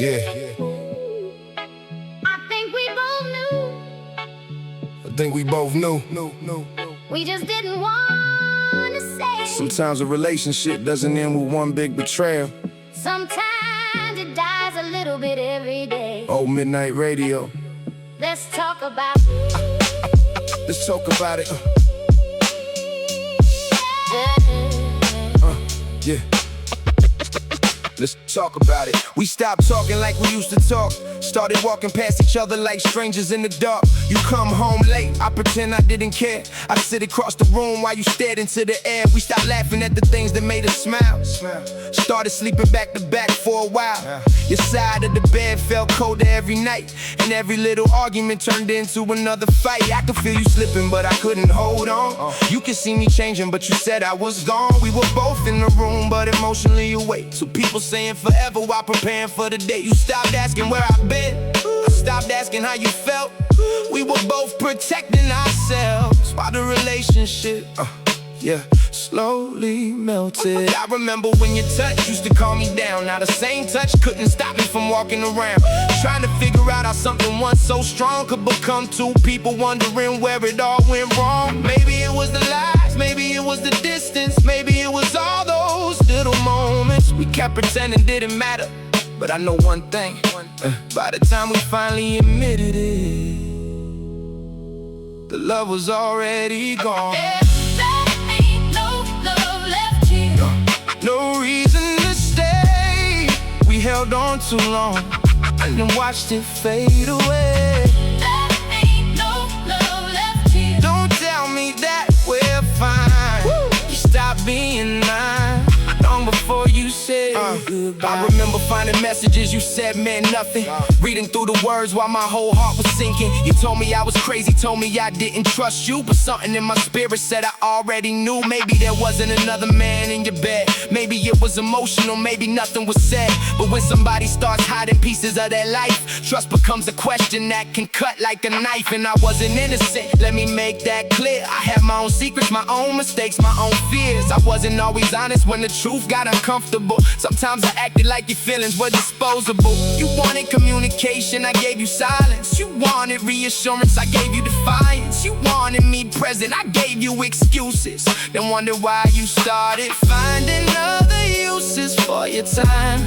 Yeah. I think we both knew. I think we both knew. We just didn't want to say. Sometimes a relationship doesn't end with one big betrayal. Sometimes it dies a little bit every day. Old Midnight Radio. Let's talk about Let's talk about it. Yeah. Let's talk about it. We stopped talking like we used to talk. Started walking past each other like strangers in the dark. You come home late, I pretend I didn't care. I sit across the room while you stared into the air. We stopped laughing at the things that made us smile. Started sleeping back to back for a while. Your side of the bed felt colder every night, and every little argument turned into another fight. I could feel you slipping, but I couldn't hold on. You could see me changing, but you said I was gone. We were both in the room, but emotionally awake. So people saying forever while preparing for the day. You stopped asking where I've been, I stopped asking how you felt. We were both protecting ourselves while the relationship slowly melted. I remember when your touch used to calm me down. Now the same touch couldn't stop me from walking around, trying to figure out how something once so strong could become two people wondering where it all went wrong. Maybe it was the lies, maybe it was the distance, maybe it was all those little moments we kept pretending didn't matter. But I know one thing, by the time we finally admitted it, the love was already gone. No reason to stay. We held on too long and then watched it fade away. there ain't no love left here. Don't tell me that we're fine. You stopped being mine long before you said goodbye. I remember finding messages you said meant nothing, reading through the words while my whole heart was sinking. You told me I was crazy, told me I didn't trust you, but something in my spirit said I already knew. Maybe there wasn't another man in your bed, maybe it was emotional, maybe nothing was said. But when somebody starts hiding pieces of their life, trust becomes a question that can cut like a knife. And I wasn't innocent, let me make that clear. I had my own secrets, my own mistakes, my own fears. I wasn't always honest when the truth got uncomfortable. Sometimes I acted like your feelings were disposable. You wanted communication, I gave you silence. You wanted reassurance, I gave you defiance. You wanted me present, I gave you excuses. Then wonder why you started finding other uses for your time.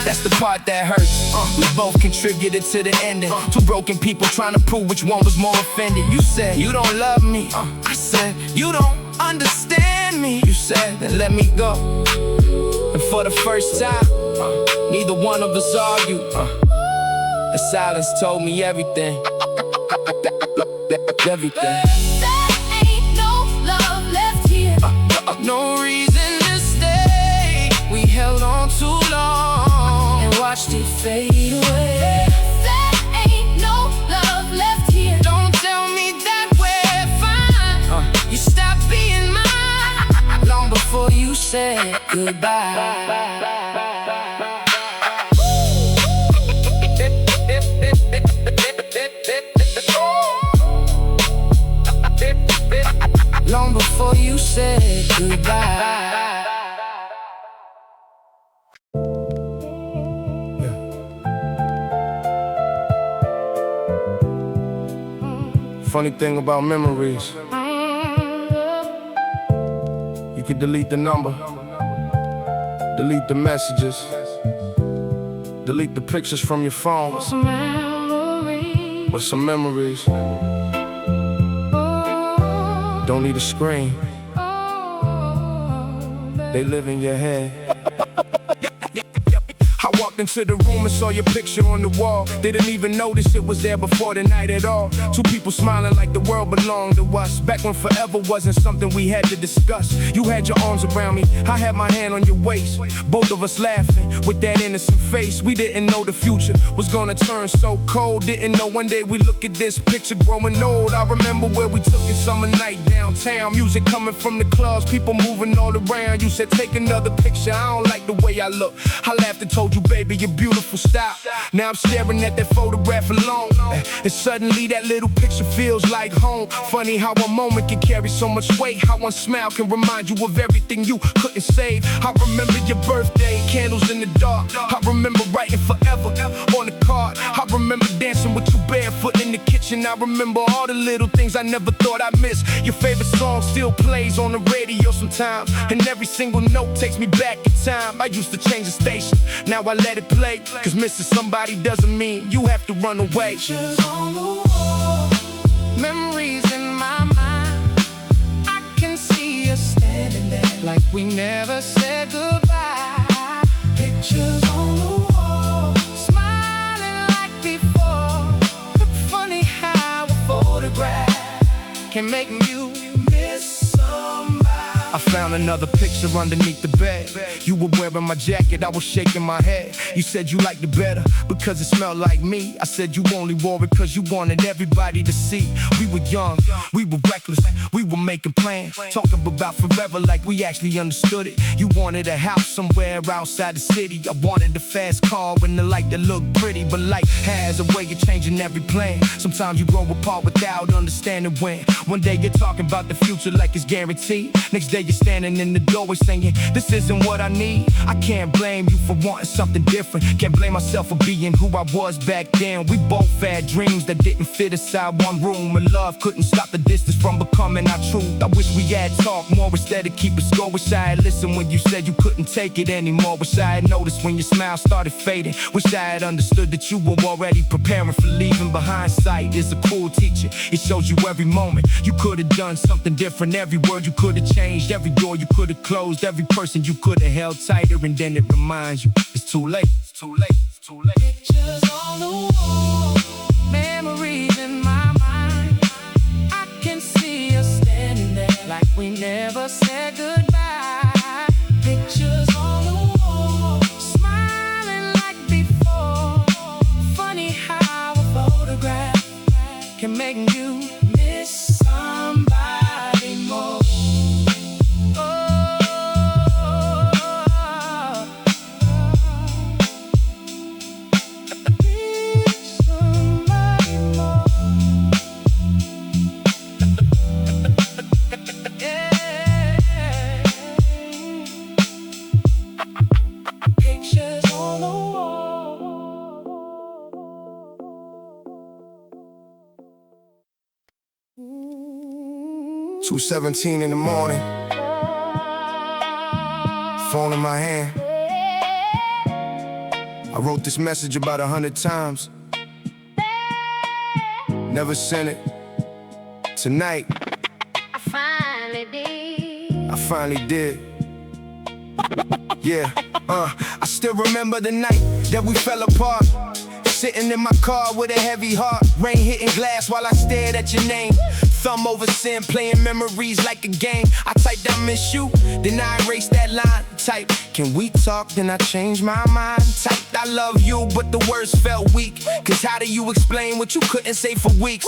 That's the part that hurts. We both contributed to the ending. Two broken people trying to prove which one was more offended. You said you don't love me, I said you don't understand me. You said then let me go. And for the first time, neither one of us argued. The silence told me everything. Everything. There ain't no love left here. No reason to stay. We held on too long and watched it fade away. There ain't no love left here. Don't tell me that we're fine. You stopped being mine long before you said goodbye. Long before you said goodbye. Funny thing about memories, you can delete the number, delete the messages, delete the pictures from your phone, but some memories don't need a screen, they live in your head. I walked into the room and saw your picture on the wall. Didn't even notice it was there before the night at all. Two people smiling like the world belonged to us. Back when forever wasn't something we had to discuss. You had your arms around me, I had my hand on your waist. Both of us laughing with that innocent face. We didn't know the future was gonna turn so cold. Didn't know one day we'd look at this picture growing old. I remember where we took it summer night downtown. Music coming from the clubs, people moving all around. You said take another picture, I don't like the way I look. I laughed and told you, baby, of your beautiful style. Now I'm staring at that photograph alone, and suddenly that little picture feels like home. Funny how a moment can carry so much weight, how one smile can remind you of everything you couldn't save. I remember your birthday, candles in the dark. I remember writing forever on the card. I remember dancing with you barefoot in the kitchen. I remember all the little things I never thought I'd miss. Your favorite song still plays on the radio sometimes, and every single note takes me back in time. I used to change the station, now I let it play, cause missing somebody doesn't mean you have to run away. Pictures on the wall, memories in my mind. I can see us standing there like we never said goodbye. Pictures on the wall, smiling like before. Funny how a photograph can make you miss somebody. I found another picture underneath the bed. You were wearing my jacket, I was shaking my head. You said you liked it better because it smelled like me. I said you only wore it because you wanted everybody to see. We were young, we were reckless, we were making plans, talking about forever like we actually understood it. You wanted a house somewhere outside the city. I wanted a fast car and the light that looked pretty. But life has a way of changing every plan. Sometimes you grow apart without understanding when. One day you're talking about the future like it's guaranteed. Next day you're standing in the doorway saying, this isn't what I need. I can't blame you for wanting something different. Can't blame myself for being who I was back then. We both had dreams that didn't fit inside one room, and love couldn't stop the distance from becoming our truth. I wish we had talked more instead of keep it score. Wish I had listened when you said you couldn't take it anymore. Wish I had noticed when your smile started fading. Wish I had understood that you were already preparing for leaving. But hindsight is a cool teacher. It shows you every moment you could have done something different. Every word you could have changed, every door you could have closed, every person you could have held tighter. And then it reminds you it's too late, it's too late, it's too late. Pictures on the wall, memories in my mind. I can see us standing there like we never said goodbye. Pictures on the wall, smiling like before. Funny how a photograph can make you miss somebody more. Pictures on the wall. 2:17 in the morning, phone in my hand. I wrote this message about 100 times, never sent it. Tonight, I finally did. Yeah, I still remember the night that we fell apart. Sitting in my car with a heavy heart, rain hitting glass while I stared at your name. Thumb over sin, playing memories like a game. I typed I miss you, then I erased that line. Type, can we talk? Then I changed my mind. Typed I love you, but the words felt weak. Cause how do you explain what you couldn't say for weeks?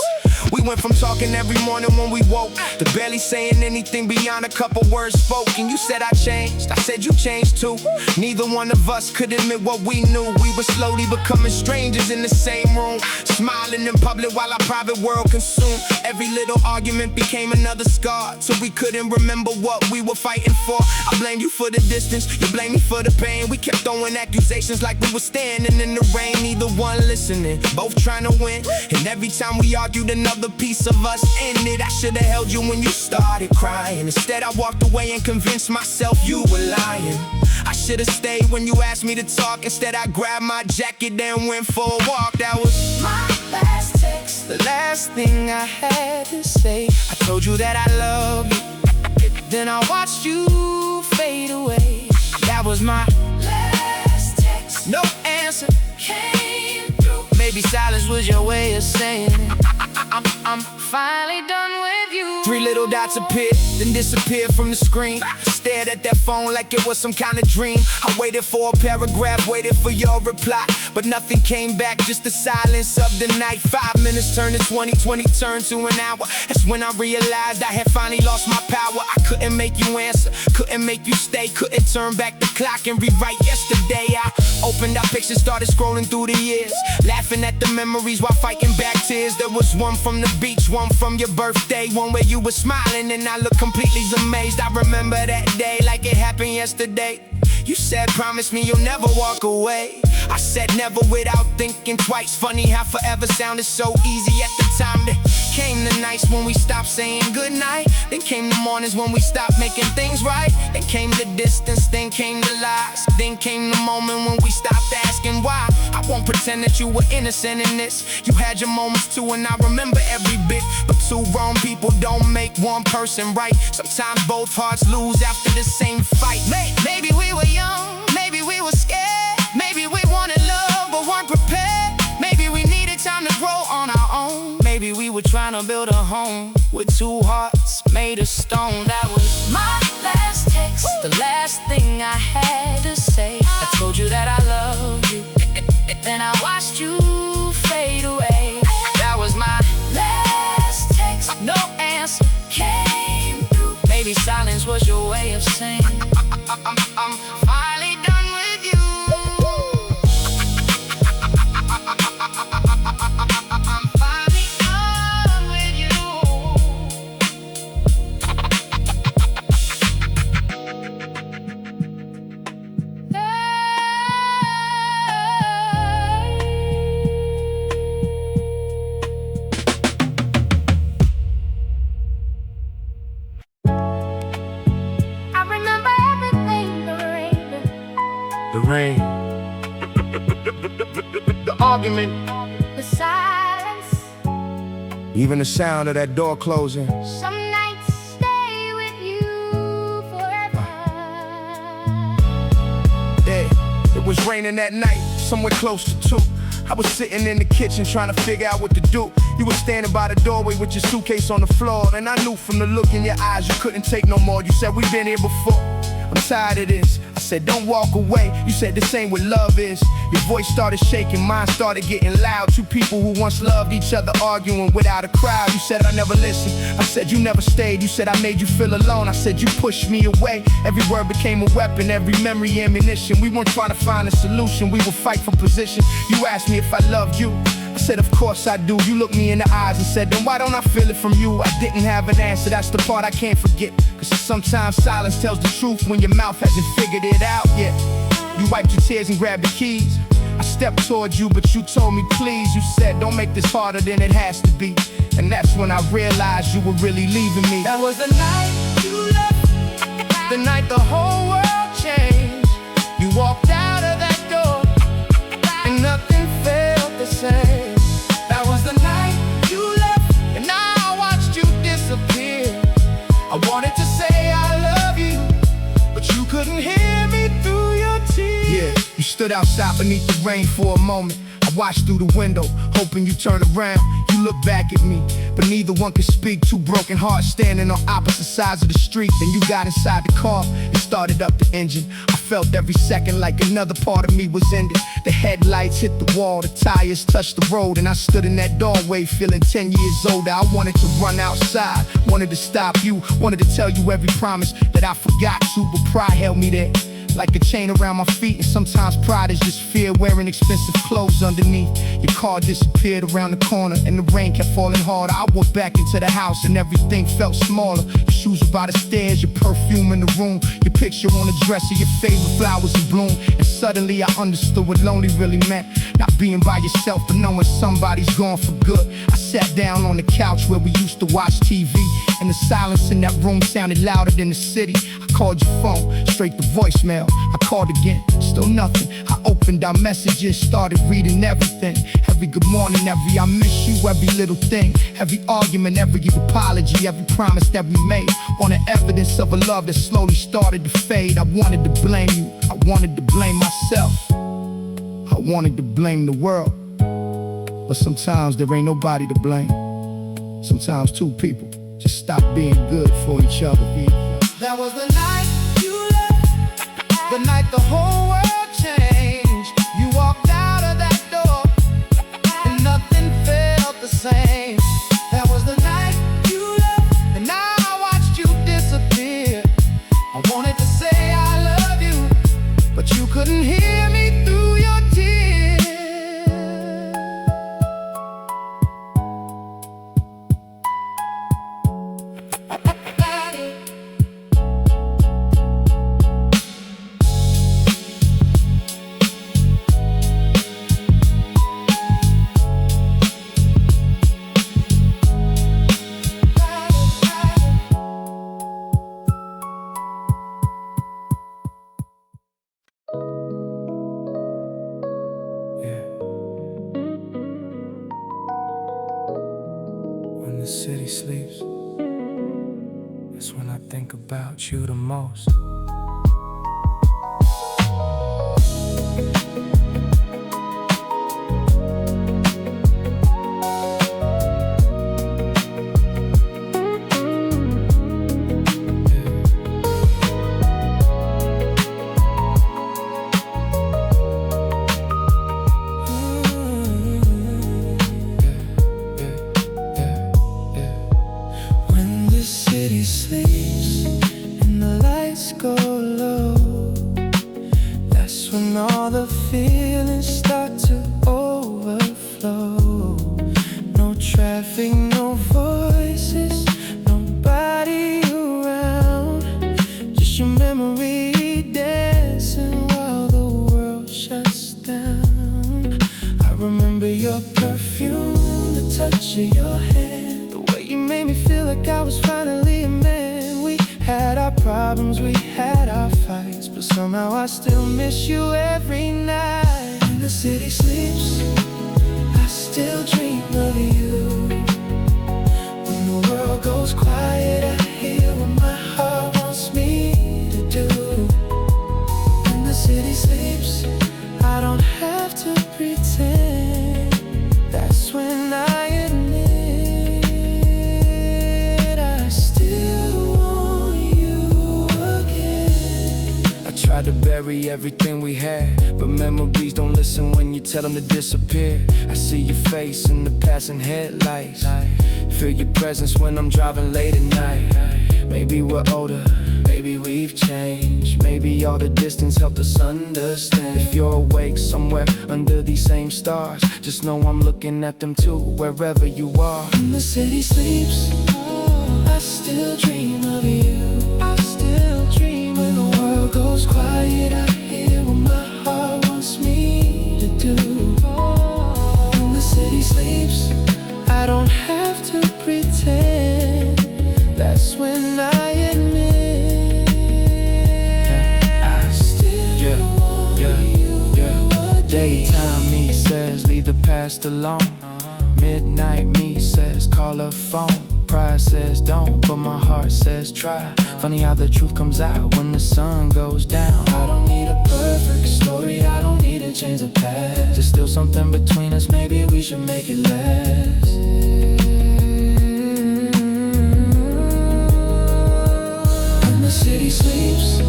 We went from talking every morning when we woke to barely saying anything beyond a couple words spoken. You said I changed, I said you changed too. Neither one of us could admit what we knew. We were slowly becoming strangers in the same room, smiling in public while our private world consumed. Every little argument became another scar, so we couldn't remember what we were fighting for. I blame you for the distance, you blame me for the pain. We kept throwing accusations like we were standing in the rain. Neither one listening, both trying to win. And every time we argued, another piece of us ended. I should've held you when you started crying. Instead I walked away and convinced myself you were lying. I should've stayed when you asked me to talk. Instead I grabbed my jacket and went for a walk. That was My last text, the last thing I had to say. I told you that I love you, then I watched you fade away. That was my last text. no answer Came through. Maybe silence was your way of saying it. I'm finally done with you. 3 little dots appeared, then disappeared from the screen. Stared at that phone like it was some kind of dream. I waited for a paragraph, waited for your reply, but nothing came back, just the silence of the night. 5 minutes turned to 20, 20 turned to an hour. That's when I realized I had finally lost my power. I couldn't make you answer, couldn't make you stay, couldn't turn back the clock and rewrite yesterday. I Opened our pictures, started scrolling through the years, laughing at the memories while fighting back tears. There was one from the beach, one from your birthday, one where you were smiling and I looked completely amazed. I remember that day like it happened yesterday. You said, promise me you'll never walk away. I said never without thinking twice. Funny how forever sounded so easy at the time. Then came the nights when we stopped saying goodnight. Then came the mornings when we stopped making things right. Then came the distance, then came the lies. Then came the moment when we stopped asking why. I won't pretend that you were innocent in this. You had your moments too and I remember every bit. But two wrong people don't make one person right. Sometimes both hearts lose after the same fight. Maybe we were young, maybe we were scared. Maybe we wanted love but weren't prepared. Maybe we needed time to grow on our own. Maybe we were trying to build a home with two hearts made of stone. That was my last text, the last thing I had to say. I told you that I love you, then I watched you fade away. That was my last text, no answer came through. Maybe silence was your way of saying I'm finally done with you. I'm finally done with you. I remember everything, The rain, the argument, the silence. even the sound of that door closing. Some nights stay with you forever. Yeah, it was raining that night, somewhere close to 2. I was sitting in the kitchen trying to figure out what to do. You were standing by the doorway with your suitcase on the floor, and I knew from the look in your eyes you couldn't take no more. You said, we've been here before, I'm tired of this. I said, don't walk away. You said, this ain't what love is. Your voice started shaking, mine started getting loud. Two people who once loved each other arguing without a crowd. You said, I never listened. I said, you never stayed. You said, I made you feel alone. I said, you pushed me away. Every word became a weapon, every memory ammunition. We weren't trying to find a solution, we would fight for position. You asked me if I loved you. I said, of course I do. You looked me in the eyes and said, then why don't I feel it from you? I didn't have an answer, that's the part I can't forget. Cause sometimes silence tells the truth when your mouth hasn't figured it out yet. You wiped your tears and grabbed the keys. I stepped towards you, but you told me please. You said, don't make this harder than it has to be. And that's when I realized you were really leaving me. That was the night you left, the night the whole world changed. You walked out of that door, and nothing felt the same. That was the night you left, and I watched you disappear. I wanted to say I love you, but you couldn't hear me through your tears. Yeah, you stood outside beneath the rain for a moment. I watched through the window, hoping you turned around. You looked back at me, but neither one could speak. Two broken hearts standing on opposite sides of the street. Then you got inside the car and started up the engine. I felt every second like another part of me was ending. The headlights hit the wall, the tires touched the road, and I stood in that doorway feeling 10 years older. I wanted to run outside, wanted to stop you, wanted to tell you every promise that I forgot to, but pride held me there like a chain around my feet. And sometimes pride is just fear wearing expensive clothes underneath. Your car disappeared around the corner and the rain kept falling harder. I walked back into the house and everything felt smaller. Your shoes were by the stairs, your perfume in the room, your picture on the dresser, your favorite flowers in bloom. And suddenly I understood what lonely really meant. Not being by yourself, but knowing somebody's gone for good. I sat down on the couch where we used to watch TV, and the silence in that room sounded louder than the city. I called your phone, straight to voicemail. I called again, still nothing. I opened our messages, started reading everything. Every good morning, every I miss you, every little thing. Every argument, every apology, every promise that we made. Wanted evidence of a love that slowly started to fade. I wanted to blame you, I wanted to blame myself, I wanted to blame the world. But sometimes there ain't nobody to blame. Sometimes two people just stop being good for each other. That was the night you left, the night the whole world changed. You walked out of that door, and nothing felt the same. That was the night you left, and I watched you disappear. I wanted to say I love you, but you couldn't hear me through your the city sleeps, that's when I think about you the most. All the feelings start to overflow. No traffic, no voices, nobody around. Just your memory dancing while the world shuts down. I remember your perfume, the touch of your hand, the way you made me feel like I was finally a man. We had our problems, we had our fights, but somehow I still miss you every night. When the city sleeps, I still dream of you. When the world goes quiet, I hear what my heart wants me to do. When the city sleeps, I don't have to pretend. That's when I admit I still want you again. I tried to bury everything we had, but memories don't listen when you tell them to disappear. I see your face in the passing headlights, feel your presence when I'm driving late at night. Maybe we're older, maybe we've changed, maybe all the distance helped us understand. If you're awake somewhere under these same stars, just know I'm looking at them too, wherever you are. When the city sleeps, I still dream of you. I still dream. When the world goes quiet, I hear what my heart wants me to do. When the city sleeps, I don't have to pretend. That's when I admit I still want you again. Daytime me says leave the past alone. Midnight me says call a phone. Pride says don't, but my heart says try. Funny how the truth comes out when the sun goes down. I don't need a perfect story, I don't need to change the past. There's still something between us, maybe we should make it last. When the city sleeps,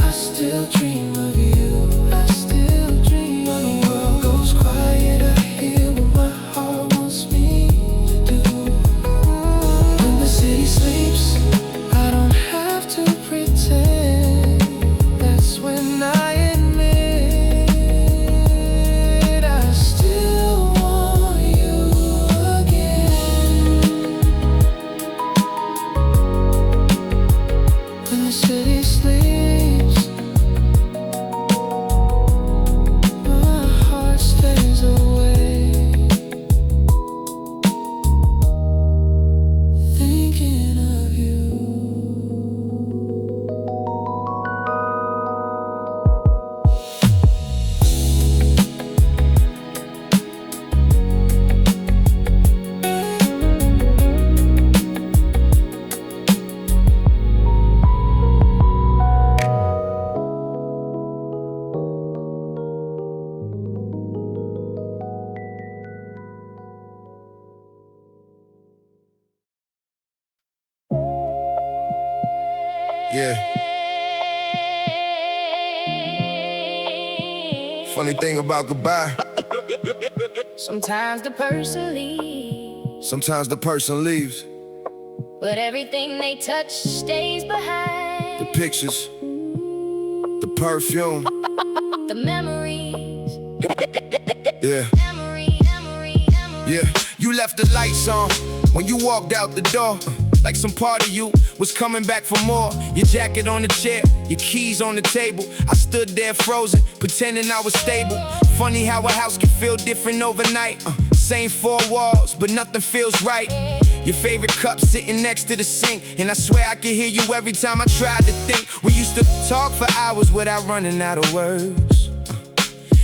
I still dream of you. I still dream. When the world goes quiet, I hear what my heart wants me to do. When the city sleeps, I don't have to pretend. That's when I admit I still want you again. When the city sleeps, my heart stays awake, thinking of you. Yeah. Funny thing about goodbye, Sometimes the person leaves, sometimes the person leaves. but everything they touch stays The behind. pictures, the perfume, The memories, yeah. memory. Yeah, you left the lights on when you walked out the door, like some part of you was coming back for more. Your jacket on the chair, your keys on the table. I stood there frozen, pretending I was stable. Funny how a house can feel different overnight. Same four walls, but nothing feels right. Your favorite cup sitting next to the sink, and I swear I could hear you every time I tried to think. We used to talk for hours without running out of words.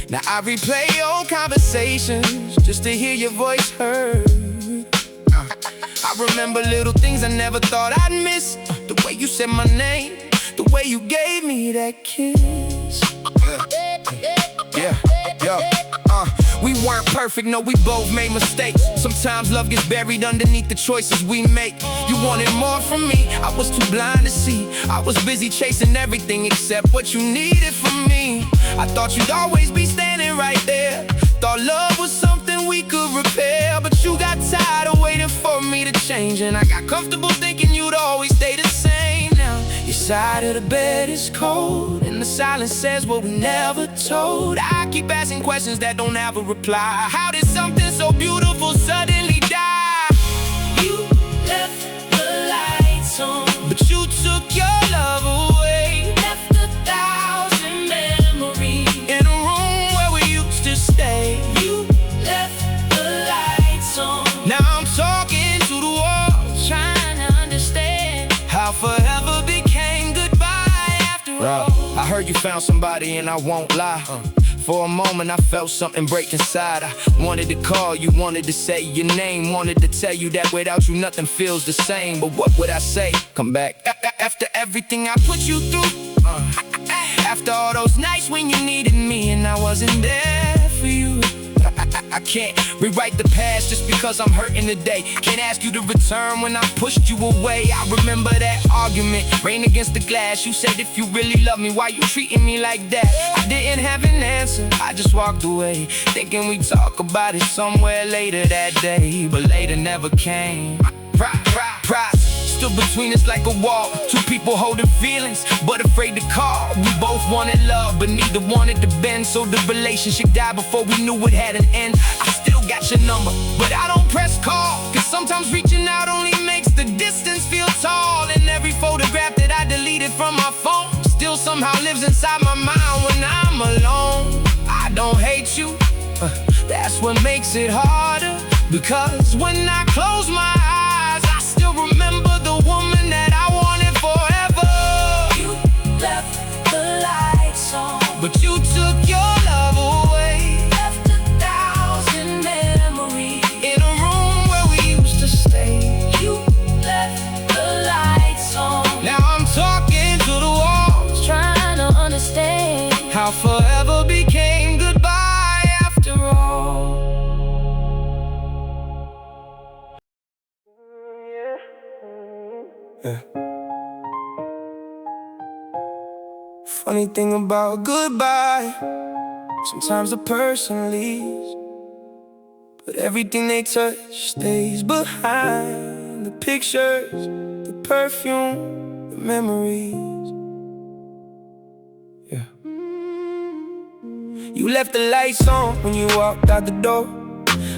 Now I replay old conversations just to hear your voice heard. I remember little things I never thought I'd miss. The way you said my name, the way you gave me that kiss. We weren't perfect, no, we both made mistakes. Sometimes love gets buried underneath the choices we make. You wanted more from me, I was too blind to see. I was busy chasing everything except what you needed from me. I thought you'd always be standing right there. Thought love was something we could repair. But you got tired of waiting for me to change, and I got comfortable thinking you'd always stay the same. Now your side of the bed is cold, and the silence says what we never told. I keep asking questions that don't have a reply. How did something so beautiful suddenly die? You left the lights on, but you took your love away. Left 1,000 memories in a room where we used to stay. You left the lights on. Now I'm talking to the walls, trying to understand how forever became goodbye after all. I heard you found somebody and I won't lie. For a moment I felt something break inside. I wanted to call you, wanted to say your name, wanted to tell you that without you nothing feels the same. But what would I say? Come back. After everything I put you through, after all those nights when you needed me and I wasn't there for you. I can't rewrite the past just because I'm hurting today. Can't ask you to return when I pushed you away. I remember that argument, rain against the glass. You said if you really love me, why you treating me like that? I didn't have an answer, I just walked away, thinking we'd talk about it somewhere later that day. But later never came. Pride stood between us like a wall. Two people holding feelings, but afraid to call. We both wanted love, but neither wanted to bend. So the relationship died before we knew it had an end. I still got your number, but I don't press call, cause sometimes reaching out only makes the distance feel tall. And every photograph that I deleted from my phone still somehow lives inside my mind when I'm alone. I don't hate you, that's what makes it harder. Because when I close my eyes, I still remember the woman that I wanted forever. You left the lights on, but you took your love away. Left 1,000 memories in a room where we used to stay. You left the lights on. Now I'm talking to the walls, trying to understand how forever became goodbye after all. Funny thing about goodbye, sometimes the person leaves, but everything they touch stays behind. The pictures, the perfume, the memories. Yeah. You left the lights on when you walked out the door,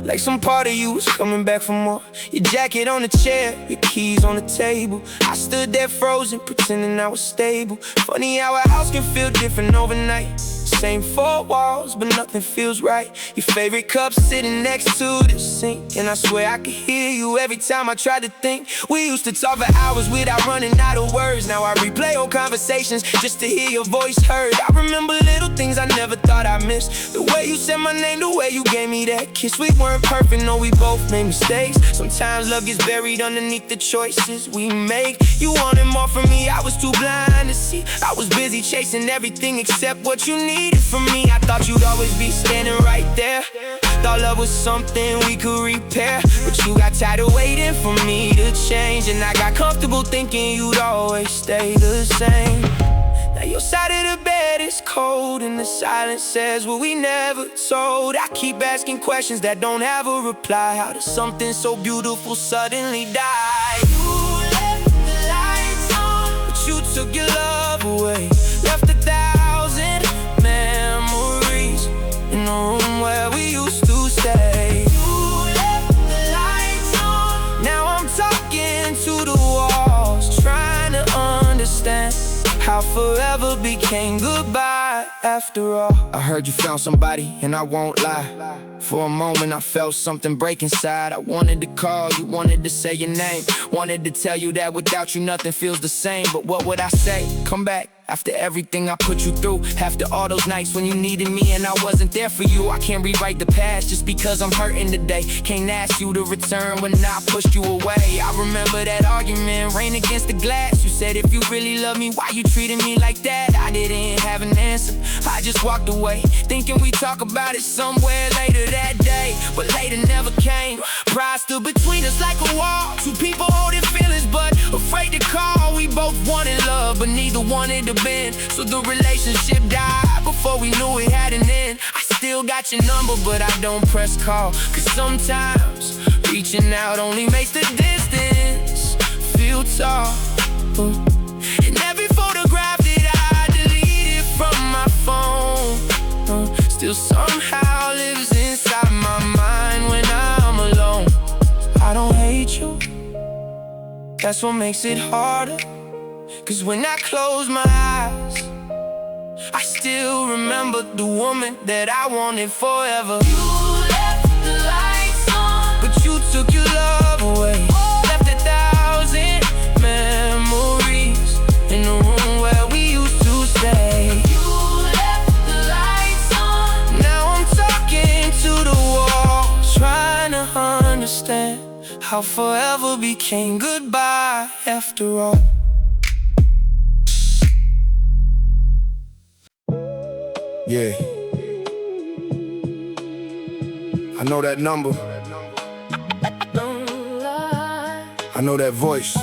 like some part of you was coming back for more. Your jacket on the chair, your keys on the table. I stood there frozen, pretending I was stable. Funny how a house can feel different overnight. Same four walls, but nothing feels right. Your favorite cup sitting next to the sink, and I swear I could hear you every time I try to think. We used to talk for hours without running out of words. Now I replay old conversations just to hear your voice heard. I remember little things I never thought I missed. The way you said my name, the way you gave me that kiss. We weren't perfect, no, we both made mistakes. Sometimes love gets buried underneath the choices we make. You wanted more from me, I was too blind to see. I was busy chasing everything except what you needed from me. I thought you'd always be standing right there. Thought love was something we could repair. But you got tired of waiting for me to change, and I got comfortable thinking you'd always stay the same. Now your side of the bed is cold, and the silence says what we never told. I keep asking questions that don't have a reply. How does something so beautiful suddenly die? You left the lights on, but you took your love away. Left 1,000 memories in the room where we used to stay. You left the lights on. Now I'm talking to the walls, trying to understand how forever became goodbye after all. I heard you found somebody, and I won't lie. For a moment I felt something break inside. I wanted to call you, wanted to say your name, wanted to tell you that without you nothing feels the same. But what would I say? Come back. After everything I put you through, after all those nights when you needed me and I wasn't there for you. I can't rewrite the past just because I'm hurting today. Can't ask you to return when I pushed you away. I remember that argument, rain against the glass. You said if you really love me, why you treating me like that? I didn't have an answer, I just walked away, thinking we talk about it somewhere later that day. But later never came. Pride stood between us like a wall. Two people holding feelings but afraid to call. We both wanted love but neither wanted to bend, so the relationship died before we knew it had an end. I still got your number but I don't press call, cause sometimes reaching out only makes the distance feel tall. And every photograph that I deleted from my phone still somehow lives inside my mind when I'm alone. I don't hate you, that's what makes it harder. Cause when I close my eyes, I still remember the woman that I wanted forever. You left the lights on, but you took your love away. Left 1,000 memories in the room where we used to stay. you left the lights on. Now I'm talking to the wall, trying to understand how forever became goodbye after all. Yeah, I know that number, I know that voice,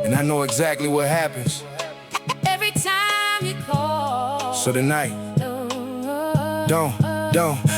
and I know exactly what happens. Every time you call, So tonight, don't.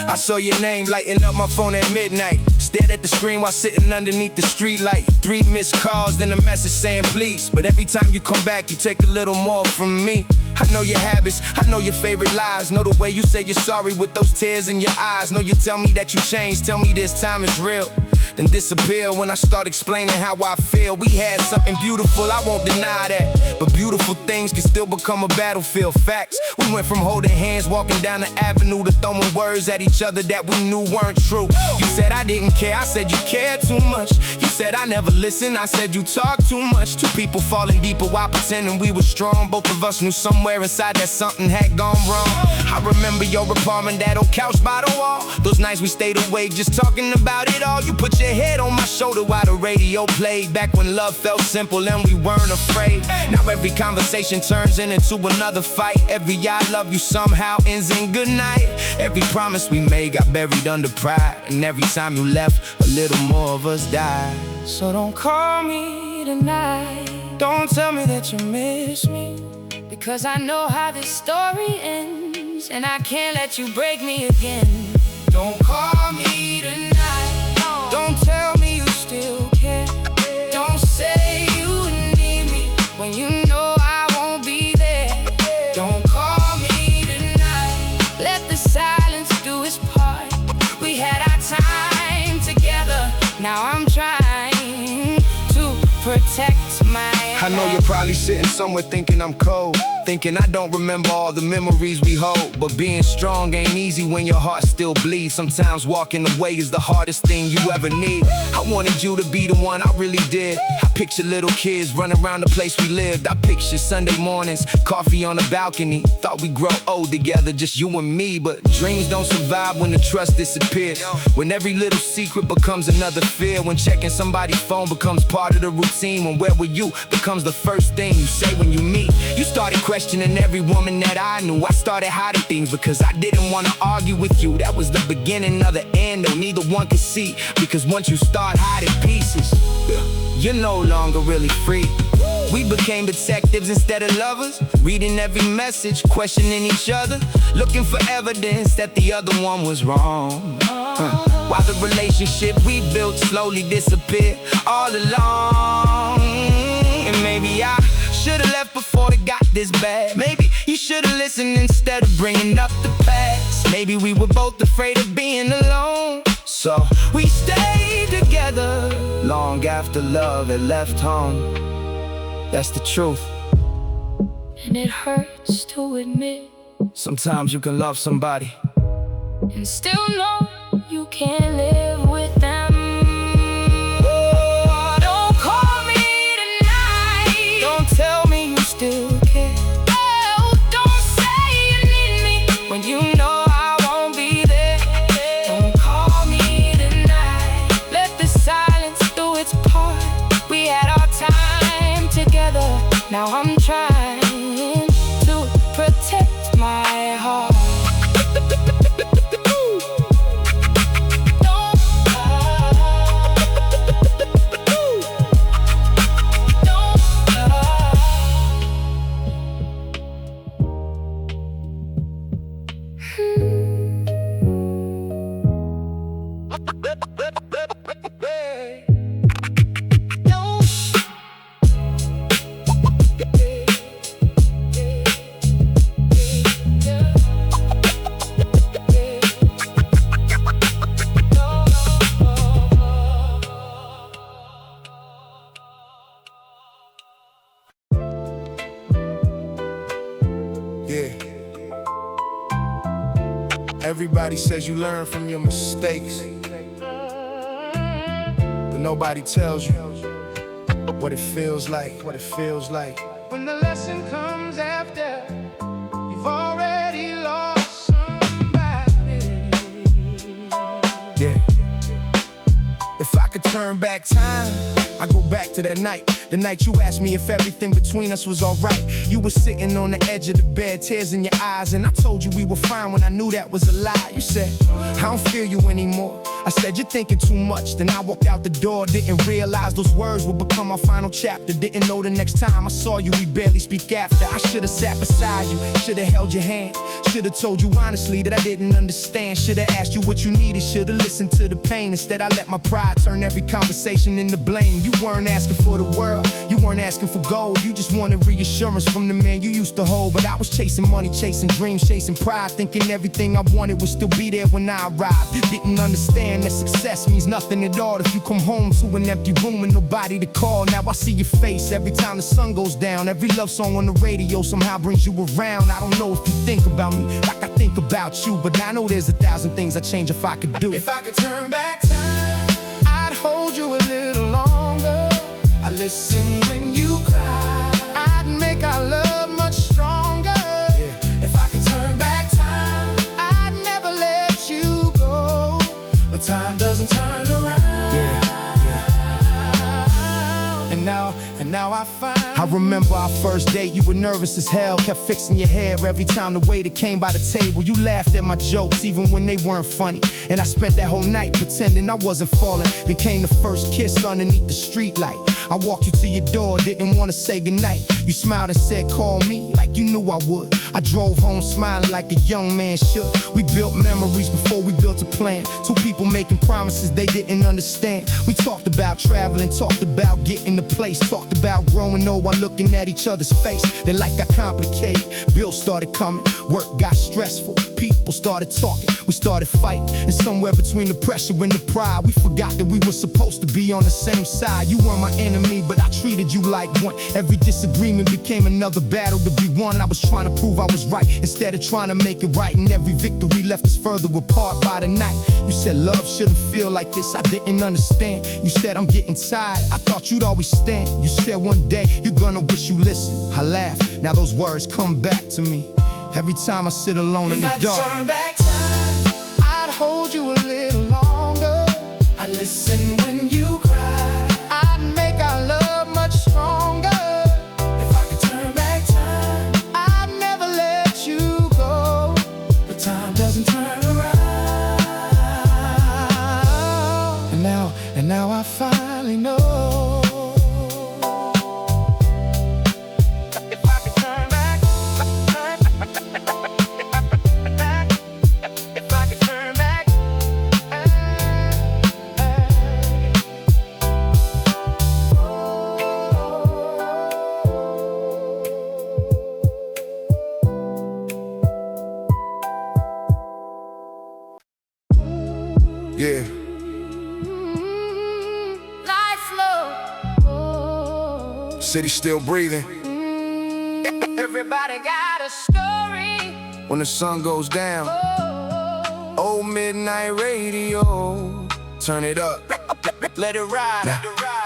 I saw your name lighting up my phone at midnight. Stared at the screen while sitting underneath the street light. 3 missed calls, then a message saying please. But every time you come back, you take a little more from me. I know your habits, I know your favorite lies. Know the way you say you're sorry with those tears in your eyes. Know you tell me that you changed, tell me this time is real, then disappear when I start explaining how I feel. We had something beautiful, I won't deny that, but beautiful things can still become a battlefield. Facts, we went from holding hands, walking down the avenue, to throwing words at each other that we knew weren't true. You said I didn't care, I said you cared too much. You said I never listened, I said you talk too much. Two people falling deeper while pretending we were strong. Both of us knew somewhere inside that something had gone wrong. I remember your apartment, that old couch by the wall. Those nights we stayed awake just talking about it all. You put your head on my shoulder while the radio played. Back when love felt simple and we weren't afraid. Now every conversation turns into another fight. Every I love you somehow ends in good night. Every promise we made got buried under pride, and every time you left, a little more of us died. So don't call me tonight, don't tell me that you miss me, because I know how this story ends, and I can't let you break me again. Don't call me tonight, don't tell me you still care. Don't say you need me when you know I won't be there. Don't call me tonight, let the silence do its part. We had our time together, now I'm trying to protect my I know you're probably sitting somewhere thinking I'm cold, thinking I don't remember all the memories we hold. But being strong ain't easy when your heart still bleeds. Sometimes walking away is the hardest thing you ever need. I wanted you to be the one, I really did. I picture little kids running around the place we lived. I picture Sunday mornings, coffee on the balcony. Thought we'd grow old together, just you and me. But dreams don't survive when the trust disappears, when every little secret becomes another fear, when checking somebody's phone becomes part of the routine, when where were you becomes the first thing you say when you meet. You started questioning every woman that I knew. I started hiding things because I didn't want to argue with you. That was the beginning of the end, though neither one could see. Because once you start hiding pieces, you're no longer really free. We became detectives instead of lovers, reading every message, questioning each other, looking for evidence that the other one was wrong. While the relationship we built slowly disappeared all along. And maybe I should've left before it got this bad. Maybe you should've listened instead of bringing up the past. Maybe we were both afraid of being alone, so we stayed together long after love had left home. That's the truth. and it hurts to admit. Sometimes you can love somebody And still know you can't live with them. Don't call me tonight, don't tell me you Everybody says you learn from your mistakes, but nobody tells you what it feels like, When the lesson comes after you've already lost somebody. Yeah. If I could turn back time, I go back to that night. The night you asked me if everything between us was alright. You were sitting on the edge of the bed, tears in your eyes, and I told you we were fine when I knew that was a lie. You said, I don't feel you anymore. I said, you're thinking too much. Then I walked out the door, didn't realize those words would become our final chapter. Didn't know the next time I saw you, we barely speak after. I should've sat beside you, should've held your hand, should've told you honestly that I didn't understand. Should've asked you what you needed, should've listened to the pain. Instead I let my pride turn every conversation into blame. You weren't asking for the world, you weren't asking for gold. You just wanted reassurance from the man you used to hold. But I was chasing money, chasing dreams, chasing pride, thinking everything I wanted would still be there when I arrived. Didn't understand that success means nothing at all if you come home to an empty room and nobody to call. Now I see your face every time the sun goes down. Every love song on the radio somehow brings you around. I don't know if you think about me like I think about you, but I know there's 1,000 things I'd change if I could do. If I could turn back time, I'd hold you a little longer. I'd listen when you cry. I'd make our love much stronger. If I could turn back time, I'd never let you go. But time doesn't turn around. And now I find I remember our first date, you were nervous as hell, kept fixing your hair every time the waiter came by the table. You laughed at my jokes even when they weren't funny, and I spent that whole night pretending I wasn't falling. Became the first kiss underneath the street light. I walked you to your door, didn't want to say goodnight. You smiled and said call me like you knew I would. I drove home smiling like a young man should. We built memories before we built a plan. Two people making promises they didn't understand. We talked about traveling, talked about getting the place, talked about growing old while looking at each other's face. Then life got complicated, bills started coming, work got stressful, people started talking, we started fighting. And somewhere between the pressure and the pride, we forgot that we were supposed to be on the same side. You weren't my enemy, but I treated you like one. Every disagreement became another battle to be won. I was trying to prove I was right instead of trying to make it right, and every victory left us further apart by the night. You said love shouldn't feel like this, I didn't understand. You said I'm getting tired, I thought you'd always stand. You said one day you're gonna wish you listened. I laughed, now those words come back to me every time I sit alone in the dark. If I turn back time, I'd hold you a little longer. I'd listen when you cry. I'd make our love much stronger. If I could turn back time, I'd never let you go. But time doesn't turn around. And now I finally know. Yeah. Life slow. City still breathing. Everybody got a story. When the sun goes down, old midnight radio, turn it up, Let it ride.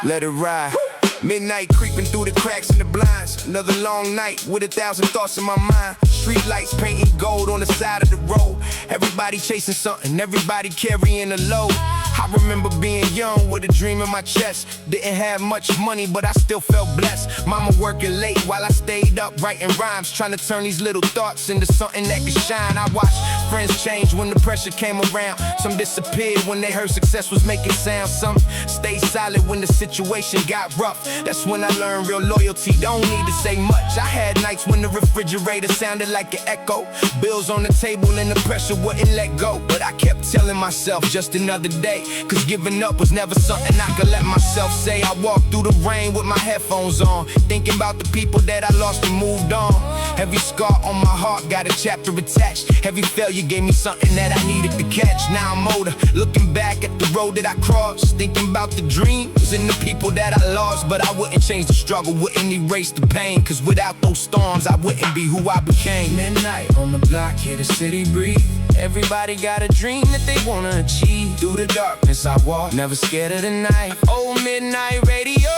let it ride. Midnight creeping through the cracks in the blinds. Another long night with 1,000 thoughts in my mind. Street lights painting gold on the side of the road. Everybody chasing something, everybody carrying a load. I remember being young with a dream in my chest. Didn't have much money, but I still felt blessed. Mama working late while I stayed up writing rhymes, trying to turn these little thoughts into something that could shine. I watched friends change when the pressure came around. Some disappeared when they heard success was making sound. Some stayed silent when the situation got rough. That's when I learned real loyalty don't need to say much. I had nights when the refrigerator sounded like an echo, bills on the table and the pressure wouldn't let go. But I kept telling myself just another day, cause giving up was never something I could let myself say. I walked through the rain with my headphones on, thinking about the people that I lost and moved on. Every scar on my heart got a chapter attached. Every failure gave me something that I needed to catch. Now I'm older, looking back at the road that I crossed, thinking about the dreams and the people that I lost. But I wouldn't change the struggle, wouldn't erase the pain, cause without those storms I wouldn't be who I became. Midnight on the block, hear the city breathe. Everybody got a dream that they wanna achieve. Through the darkness I walk, never scared of the night. Old midnight radio,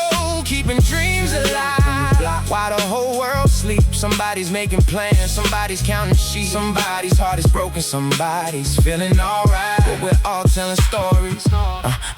keeping dreams alive. While the whole world sleeps, somebody's making plans, somebody's counting sheep. Somebody's heart is broken, somebody's feeling alright. But we're all telling stories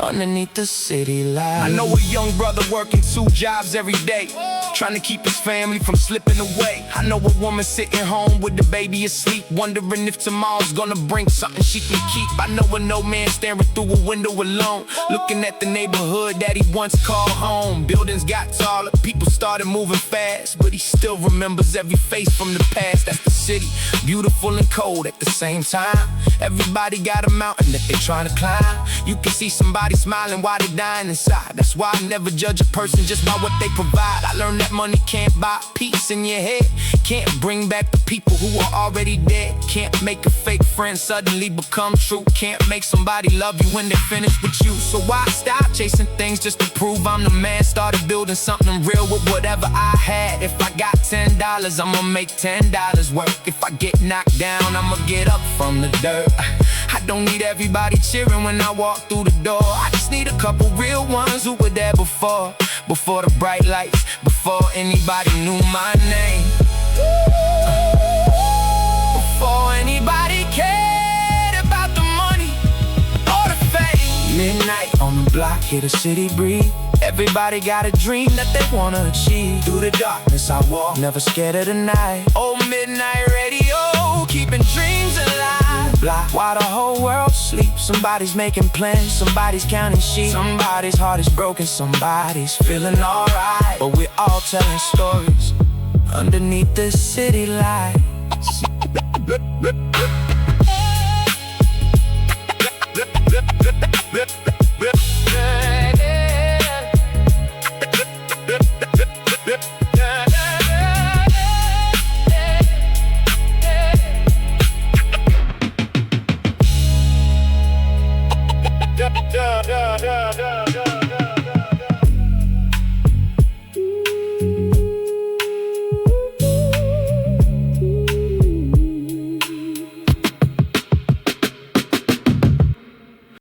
underneath the city lights. I know a young brother working 2 jobs every day, trying to keep his family from slipping away. I know a woman sitting home with the baby asleep, wondering if tomorrow's gonna bring something she can keep. I know an old man staring through a window alone, looking at the neighborhood that he once called home. Buildings got taller, people started moving fast, but he still remembers every face from the past. That's the city, beautiful and cold at the same time. Everybody got a mountain that they trying to climb. You can see somebody smiling while they dying inside. That's why I never judge a person just by what they provide. I learned that money can't buy peace in your head, can't bring back the people who are already dead, can't make a fake friend suddenly become true, can't make somebody love you when they're finished with you. So why stop chasing things just to prove I'm the man? Started building something real with whatever I had. If I got $10, I'ma make $10 work. If I get knocked down, I'ma get up from the dirt. I don't need everybody cheering when I walk through the door. I just need a couple real ones who were there before the bright lights, before anybody knew my name, before anybody cared about the money or the fame. Midnight on the block, hear the city breathe. Everybody got a dream that they wanna achieve. Through the darkness I walk, never scared of the night. Old midnight radio, keeping dreams alive. While the whole world sleeps, somebody's making plans, somebody's counting sheep. Somebody's heart is broken, somebody's feeling alright. But we're all telling stories underneath the city lights.